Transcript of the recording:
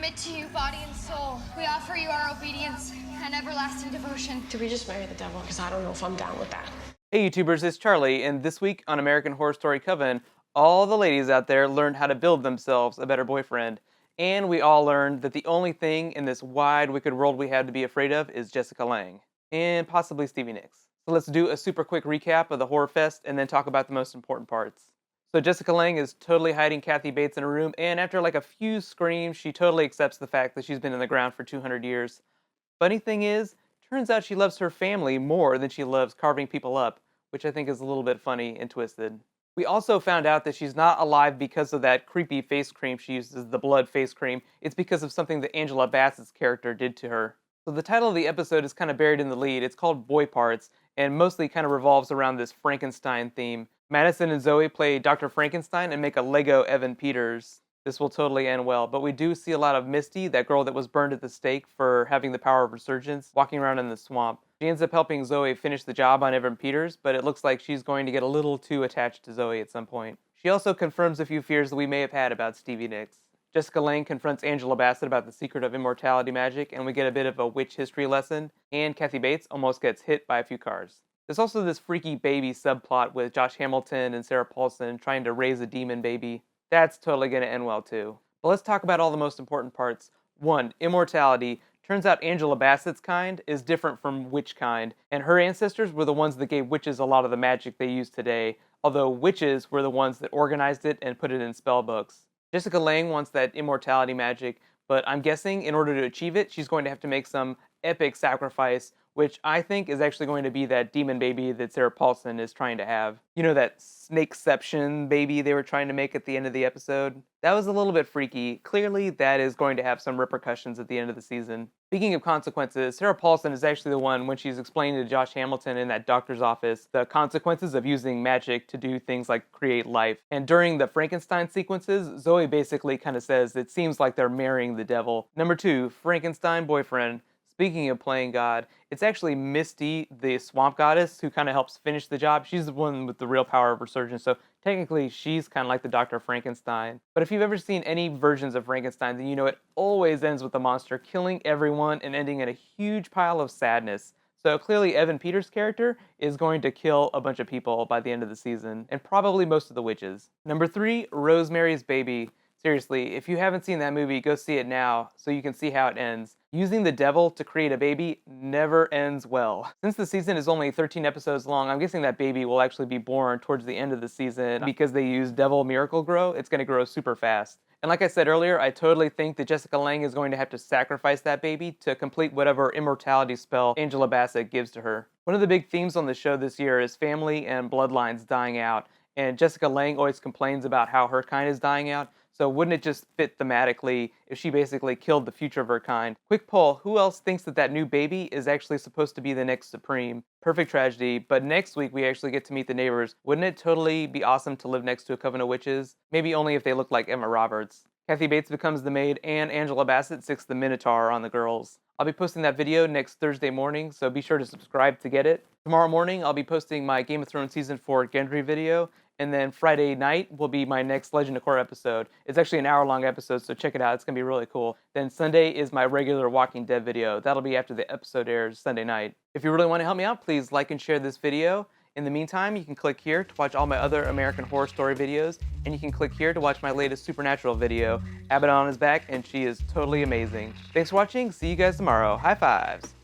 submit to you, body and soul. We offer you our obedience and everlasting devotion. Do we just marry the devil? Because I don't know if I'm down with that. Hey YouTubers, it's Charlie, and this week on American Horror Story Coven, all the ladies out there learned how to build themselves a better boyfriend. And we all learned that the only thing in this wide, wicked world we have to be afraid of is Jessica Lange. And possibly Stevie Nicks. So let's do a super quick recap of the Horror Fest and then talk about the most important parts. So Jessica Lange is totally hiding Kathy Bates in a room, and after like a few screams, she totally accepts the fact that she's been in the ground for 200 years. Funny thing is, turns out she loves her family more than she loves carving people up, which I think is a little bit funny and twisted. We also found out that she's not alive because of that creepy face cream she uses, the blood face cream. It's because of something that Angela Bassett's character did to her. So the title of the episode is kind of buried in the lead. It's called Boy Parts, and mostly kind of revolves around this Frankenstein theme. Madison and Zoe play Dr. Frankenstein and make a Lego Evan Peters. This will totally end well, but we do see a lot of Misty, that girl that was burned at the stake for having the power of resurgence, walking around in the swamp. She ends up helping Zoe finish the job on Evan Peters, but it looks like she's going to get a little too attached to Zoe at some point. She also confirms a few fears that we may have had about Stevie Nicks. Jessica Lange confronts Angela Bassett about the secret of immortality magic, and we get a bit of a witch history lesson, and Kathy Bates almost gets hit by a few cars. There's also this freaky baby subplot with Josh Hamilton and Sarah Paulson trying to raise a demon baby. That's totally going to end well too. But let's talk about all the most important parts. 1. Immortality. Turns out Angela Bassett's kind is different from witch kind, and her ancestors were the ones that gave witches a lot of the magic they use today, although witches were the ones that organized it and put it in spell books. Jessica Lange wants that immortality magic, but I'm guessing in order to achieve it, she's going to have to make some epic sacrifice, which I think is actually going to be that demon baby that Sarah Paulson is trying to have. You know, that snakeception baby they were trying to make at the end of the episode? That was a little bit freaky. Clearly, that is going to have some repercussions at the end of the season. Speaking of consequences, Sarah Paulson is actually the one, when she's explaining to Josh Hamilton in that doctor's office, the consequences of using magic to do things like create life. And during the Frankenstein sequences, Zoe basically kind of says it seems like they're marrying the devil. Number 2, Frankenstein boyfriend. Speaking of playing God, it's actually Misty, the swamp goddess, who kind of helps finish the job. She's the one with the real power of resurgence, so technically she's kind of like the Dr. Frankenstein. But if you've ever seen any versions of Frankenstein, then you know it always ends with the monster killing everyone and ending in a huge pile of sadness. So clearly Evan Peters' character is going to kill a bunch of people by the end of the season, and probably most of the witches. Number 3, Rosemary's Baby. Seriously, if you haven't seen that movie, go see it now so you can see how it ends. Using the devil to create a baby never ends well. Since the season is only 13 episodes long, I'm guessing that baby will actually be born towards the end of the season. Because they use Devil Miracle Grow, it's going to grow super fast. And like I said earlier, I totally think that Jessica Lange is going to have to sacrifice that baby to complete whatever immortality spell Angela Bassett gives to her. One of the big themes on the show this year is family and bloodlines dying out. And Jessica Lange always complains about how her kind is dying out. So wouldn't it just fit thematically if she basically killed the future of her kind? Quick poll, who else thinks that that new baby is actually supposed to be the next Supreme? Perfect tragedy, but next week we actually get to meet the neighbors. Wouldn't it totally be awesome to live next to a coven of witches? Maybe only if they look like Emma Roberts. Kathy Bates becomes the maid, and Angela Bassett sicks the Minotaur on the girls. I'll be posting that video next Thursday morning, so be sure to subscribe to get it. Tomorrow morning, I'll be posting my Game of Thrones Season 4 Gendry video, and then Friday night will be my next Legend of Korra episode. It's actually an hour-long episode, so check it out. It's going to be really cool. Then Sunday is my regular Walking Dead video. That'll be after the episode airs Sunday night. If you really want to help me out, please like and share this video. In the meantime, you can click here to watch all my other American Horror Story videos, and you can click here to watch my latest Supernatural video. Abaddon is back, and she is totally amazing. Thanks for watching. See you guys tomorrow. High fives.